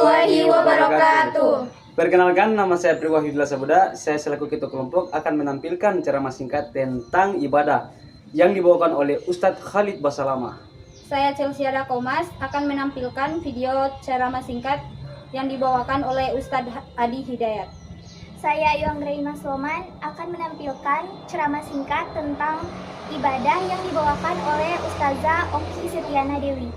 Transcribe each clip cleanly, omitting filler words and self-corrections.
warahmatullahi wabarakatuh. Perkenalkan, nama saya Priwahidullah Sabuda. Saya selaku ketua kelompok akan menampilkan ceramah singkat tentang ibadah yang dibawakan oleh Ustadz Khalid Basalamah. Saya Celsiada Komas akan menampilkan video ceramah singkat yang dibawakan oleh Ustadz Adi Hidayat. Saya Yuangreina Sloman akan menampilkan ceramah singkat tentang ibadah yang dibawakan oleh Ustazah Oki Setiana Dewi.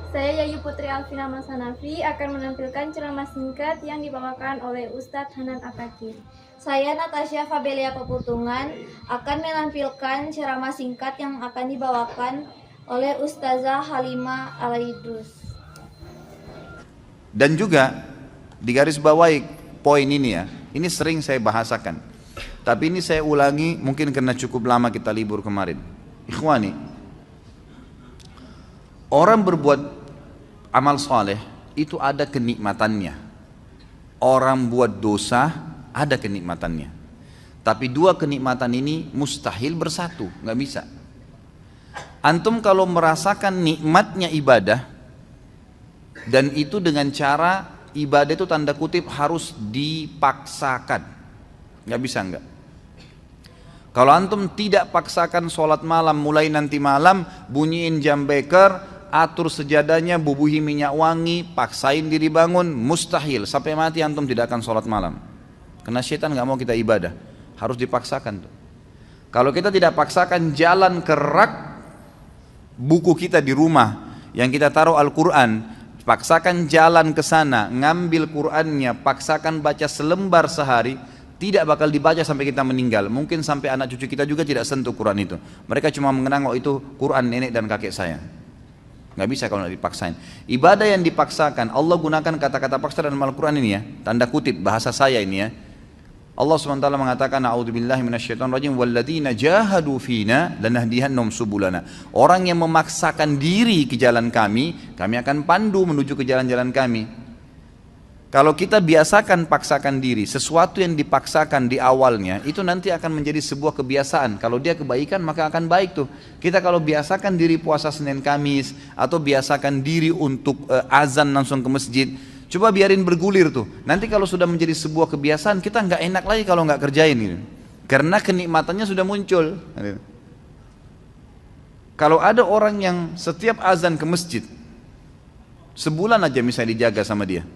Saya Yayu Putri Alvina Masanafi akan menampilkan ceramah singkat yang dibawakan oleh Ustadz Hanan Apakir. Saya Natasha Fabelia Peputungan akan menampilkan ceramah singkat yang akan dibawakan oleh Ustazah Halimah Alaidrus. Dan juga di garis bawahi poin ini ya, ini sering saya bahasakan, tapi ini saya ulangi mungkin karena cukup lama kita libur kemarin. Ikhwani, orang berbuat amal soleh itu ada kenikmatannya. Orang buat dosa ada kenikmatannya. Tapi dua kenikmatan ini mustahil bersatu, nggak bisa. Antum kalau merasakan nikmatnya ibadah, dan itu dengan cara ibadah itu tanda kutip harus dipaksakan, nggak bisa nggak. Kalau antum tidak paksakan sholat malam, mulai nanti malam bunyiin jam beker, atur sejadahnya, bubuhi minyak wangi, paksain diri bangun, mustahil. Sampai mati antum tidak akan sholat malam. Karena syaitan nggak mau kita ibadah, harus dipaksakan tuh. Kalau kita tidak paksakan, jalan ke rak buku kita di rumah yang kita taruh Al-Quran, paksakan jalan ke sana, ngambil Qurannya, paksakan baca selembar sehari, tidak bakal dibaca sampai kita meninggal. Mungkin sampai anak cucu kita juga tidak sentuh Quran itu. Mereka cuma mengenang, oh itu Quran nenek dan kakek saya. Nggak bisa kalau dipaksain. Ibadah yang dipaksakan, Allah gunakan kata-kata paksa dalam Al-Quran ini ya, tanda kutip bahasa saya ini ya. Allah SWT mengatakan, a'udzubillahi minasyaitonirrajim, walladzina jahadu fina lanahdihannahum subulana. Orang yang memaksakan diri ke jalan kami akan pandu menuju ke jalan-jalan kami. Kalau kita biasakan paksakan diri, sesuatu yang dipaksakan di awalnya itu nanti akan menjadi sebuah kebiasaan. Kalau dia kebaikan maka akan baik tuh. Kita kalau biasakan diri puasa Senin Kamis atau biasakan diri untuk azan langsung ke masjid, coba biarin bergulir tuh. Nanti kalau sudah menjadi sebuah kebiasaan, kita nggak enak lagi kalau nggak kerjain gitu. Karena kenikmatannya sudah muncul. Kalau ada orang yang setiap azan ke masjid, sebulan aja misalnya dijaga sama dia,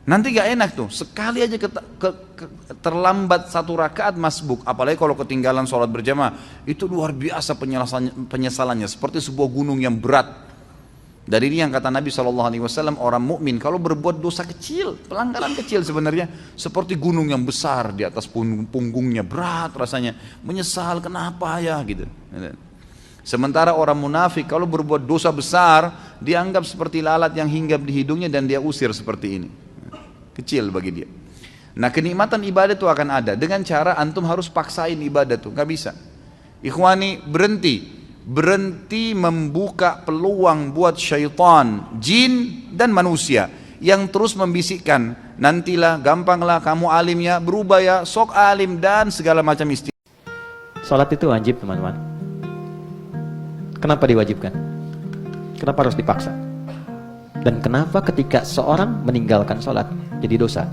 nanti gak enak tuh, sekali aja terlambat satu rakaat masbuk, apalagi kalau ketinggalan sholat berjamaah, itu luar biasa penyesalannya, seperti sebuah gunung yang berat. Dari ini yang kata Nabi SAW, orang mukmin kalau berbuat dosa kecil, pelanggaran kecil sebenarnya, seperti gunung yang besar di atas punggungnya, berat rasanya, menyesal kenapa ya gitu. Sementara orang munafik kalau berbuat dosa besar, dianggap seperti lalat yang hinggap di hidungnya dan dia usir seperti ini. Kecil bagi dia. Nah, kenikmatan ibadah itu akan ada dengan cara antum harus paksain ibadah tuh, nggak bisa. Ikhwani, berhenti membuka peluang buat syaitan, jin dan manusia yang terus membisikkan, nantilah, gampanglah kamu alimnya, berubah ya, sok alim dan segala macam istilah. Salat itu wajib teman-teman. Kenapa diwajibkan? Kenapa harus dipaksa? Dan kenapa ketika seorang meninggalkan sholat jadi dosa?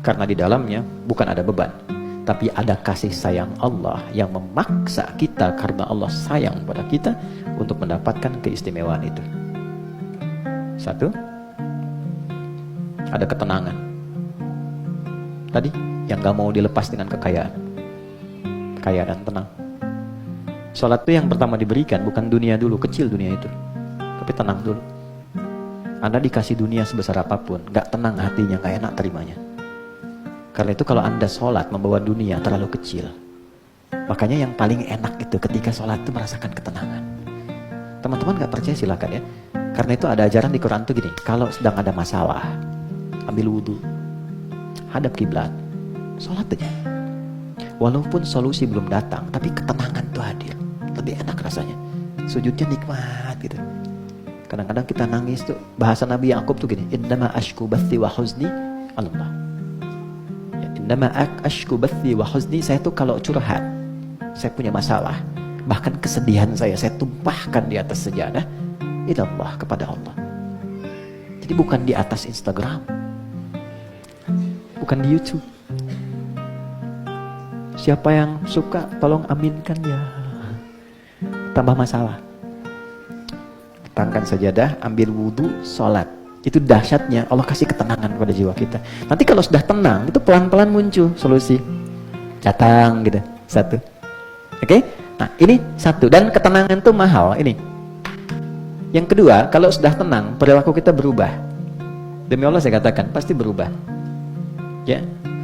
Karena di dalamnya bukan ada beban, tapi ada kasih sayang Allah yang memaksa kita karena Allah sayang pada kita untuk mendapatkan keistimewaan itu. Satu, ada ketenangan. Tadi yang gak mau dilepas dengan kekayaan, kaya dan tenang. Sholat itu yang pertama diberikan bukan dunia dulu, kecil dunia itu, tapi tenang dulu. Anda dikasih dunia sebesar apapun, gak tenang hatinya, gak enak terimanya. Karena itu kalau Anda sholat membawa dunia terlalu kecil. Makanya yang paling enak itu ketika sholat itu merasakan ketenangan. Teman-teman gak percaya silakan ya. Karena itu ada ajaran di Quran tuh gini, kalau sedang ada masalah, ambil wudhu, hadap kiblat, sholat aja. Walaupun solusi belum datang, tapi ketenangan tuh hadir. Lebih enak rasanya. Sujudnya nikmat gitu. Kadang-kadang kita nangis tuh, bahasa Nabi Yakub tuh gini, innama ashku bathi wa huzni Allah. Ya, innama ashku bathi wa huzni, saya tuh kalau curhat, saya punya masalah, bahkan kesedihan saya tumpahkan di atas sejadah, ilallah, kepada Allah. Jadi bukan di atas Instagram, bukan di YouTube. Siapa yang suka tolong aminkan ya. Tambah masalah. Kita angkat sajadah, ambil wudhu, sholat. Itu dahsyatnya Allah kasih ketenangan pada jiwa kita. Nanti kalau sudah tenang, itu pelan-pelan muncul solusi. Datang gitu, satu. Oke? Nah ini satu, dan ketenangan itu mahal ini. Yang kedua, kalau sudah tenang, perilaku kita berubah. Demi Allah saya katakan, pasti berubah. Ya,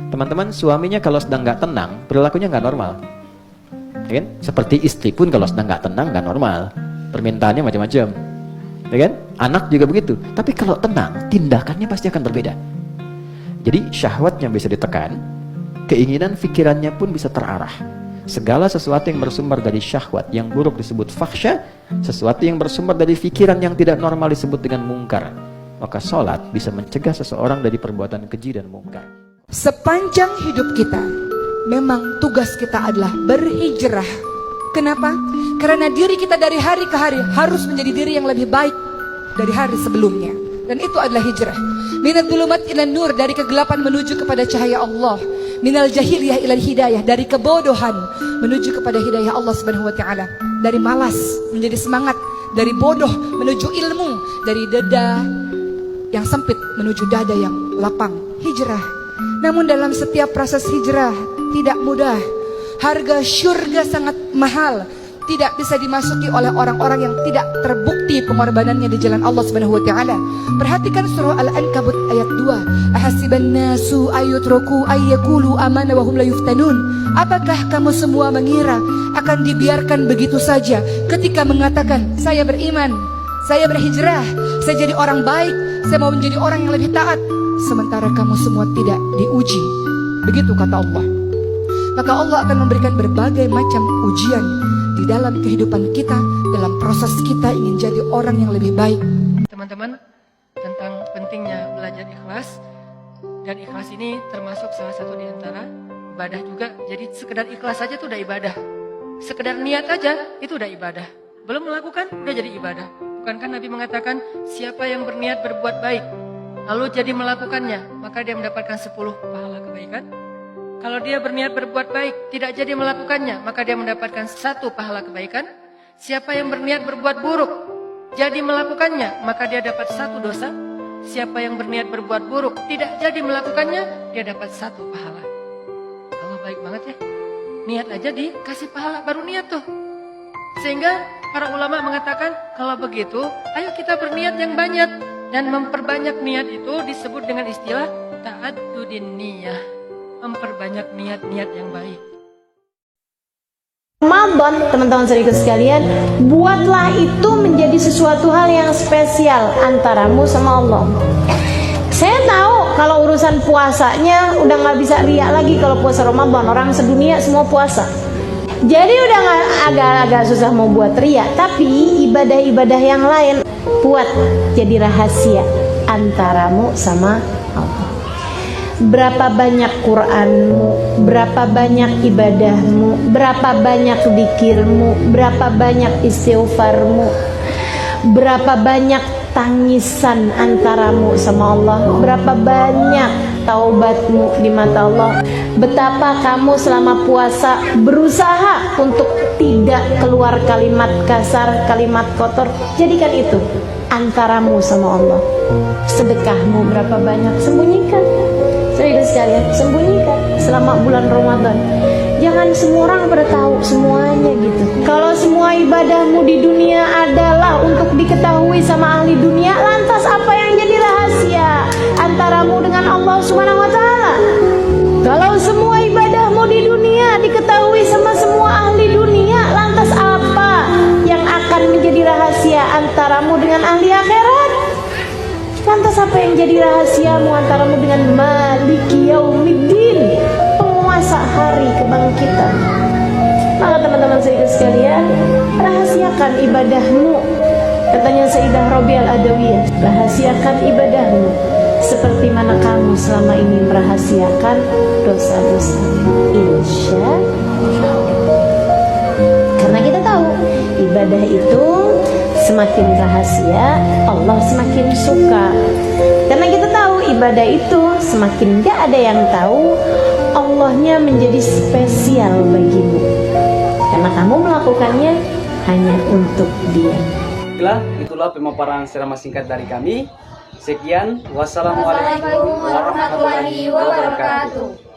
teman-teman, suaminya kalau sedang nggak tenang, perilakunya nggak normal. Ya kan? Seperti istri pun kalau sedang nggak tenang, nggak normal. Permintaannya macam-macam. Ya kan? Anak juga begitu. Tapi kalau tenang, tindakannya pasti akan berbeda. Jadi syahwatnya bisa ditekan, keinginan pikirannya pun bisa terarah. Segala sesuatu yang bersumber dari syahwat yang buruk disebut fahsya, sesuatu yang bersumber dari pikiran yang tidak normal disebut dengan mungkar. Maka sholat bisa mencegah seseorang dari perbuatan keji dan mungkar. Sepanjang hidup kita, memang tugas kita adalah berhijrah. Kenapa? Karena diri kita dari hari ke hari harus menjadi diri yang lebih baik dari hari sebelumnya. Dan itu adalah hijrah. Minat dhulumat ilan nur, dari kegelapan menuju kepada cahaya Allah. Minal jahiliyah ilal hidayah, dari kebodohan menuju kepada hidayah Allah Subhanahu wa taala. Dari malas menjadi semangat, dari bodoh menuju ilmu, dari dada yang sempit menuju dada yang lapang. Hijrah. Namun dalam setiap proses hijrah tidak mudah. Harga syurga sangat mahal. Tidak bisa dimasuki oleh orang-orang yang tidak terbukti pengorbanannya di jalan Allah Subhanahu wa taala. Perhatikan surah Al-Ankabut ayat 2. Ahasiban nasu ayutraku ayyaqulu amana wa hum la yuftanun. Apakah kamu semua mengira akan dibiarkan begitu saja ketika mengatakan saya beriman, saya berhijrah, saya jadi orang baik, saya mau menjadi orang yang lebih taat, sementara kamu semua tidak diuji. Begitu kata Allah. Maka Allah akan memberikan berbagai macam ujian di dalam kehidupan kita, dalam proses kita ingin jadi orang yang lebih baik. Teman-teman, tentang pentingnya belajar ikhlas, dan ikhlas ini termasuk salah satu di antara ibadah juga. Jadi sekedar ikhlas saja itu udah ibadah. Sekedar niat aja itu udah ibadah. Belum melakukan udah jadi ibadah. Bukankah Nabi mengatakan siapa yang berniat berbuat baik lalu jadi melakukannya, maka dia mendapatkan 10 pahala kebaikan. Kalau dia berniat berbuat baik, tidak jadi melakukannya, maka dia mendapatkan 1 pahala kebaikan. Siapa yang berniat berbuat buruk, jadi melakukannya, maka dia dapat 1 dosa. Siapa yang berniat berbuat buruk, tidak jadi melakukannya, dia dapat 1 pahala. Allah baik banget ya. Niat aja dikasih pahala, baru niat tuh. Sehingga para ulama mengatakan, kalau begitu, ayo kita berniat yang banyak. Dan memperbanyak niat itu disebut dengan istilah ta'addudin niyah. Memperbanyak niat-niat yang baik. Ramadan, teman-teman saudaraku sekalian, buatlah itu menjadi sesuatu hal yang spesial antaramu sama Allah. Saya tahu kalau urusan puasanya udah nggak bisa riak lagi kalau puasa Ramadan. Orang sedunia semua puasa. Jadi udah agak-agak susah mau buat riak. Tapi ibadah-ibadah yang lain buat jadi rahasia antaramu sama Allah. Berapa banyak Qur'anmu, berapa banyak ibadahmu, berapa banyak zikirmu, berapa banyak istighfarmu, berapa banyak tangisan antaramu sama Allah, berapa banyak taubatmu di mata Allah. Betapa kamu selama puasa berusaha untuk tidak keluar kalimat kasar, kalimat kotor. Jadikan itu antaramu sama Allah. Sedekahmu berapa banyak, sembunyikan. Saudara sekalian, sembunyikan selama bulan Ramadan. Jangan semua orang pada tahu semuanya gitu. Kalau semua ibadahmu di dunia adalah untuk diketahui sama ahli dunia, lantas apa yang jadi rahasia antaramu dengan Allah Subhanahu wa taala? Kalau semua ibadahmu di dunia diketahui sama semua ahli dunia, lantas apa yang akan menjadi rahasia antaramu dengan ahli akhirat? Lantas apa yang jadi rahasiamu antaramu dengan Maliki Yaumiddin, penguasa hari kebangkitan? Maka teman-teman saudara sekalian, rahasiakan ibadahmu. Katanya Sayyidah Robi Al-Adawiyah, rahasiakan ibadahmu seperti mana kamu selama ini merahasiakan dosa-dosa. Insya Allah. Karena kita tahu ibadah itu semakin rahasia, Allah semakin suka. Karena kita tahu ibadah itu semakin gak ada yang tahu, Allahnya menjadi spesial bagimu. Karena kamu melakukannya hanya untuk Dia. Itulah pemaparan ceramah singkat dari kami. Sekian, wassalamualaikum warahmatullahi wabarakatuh.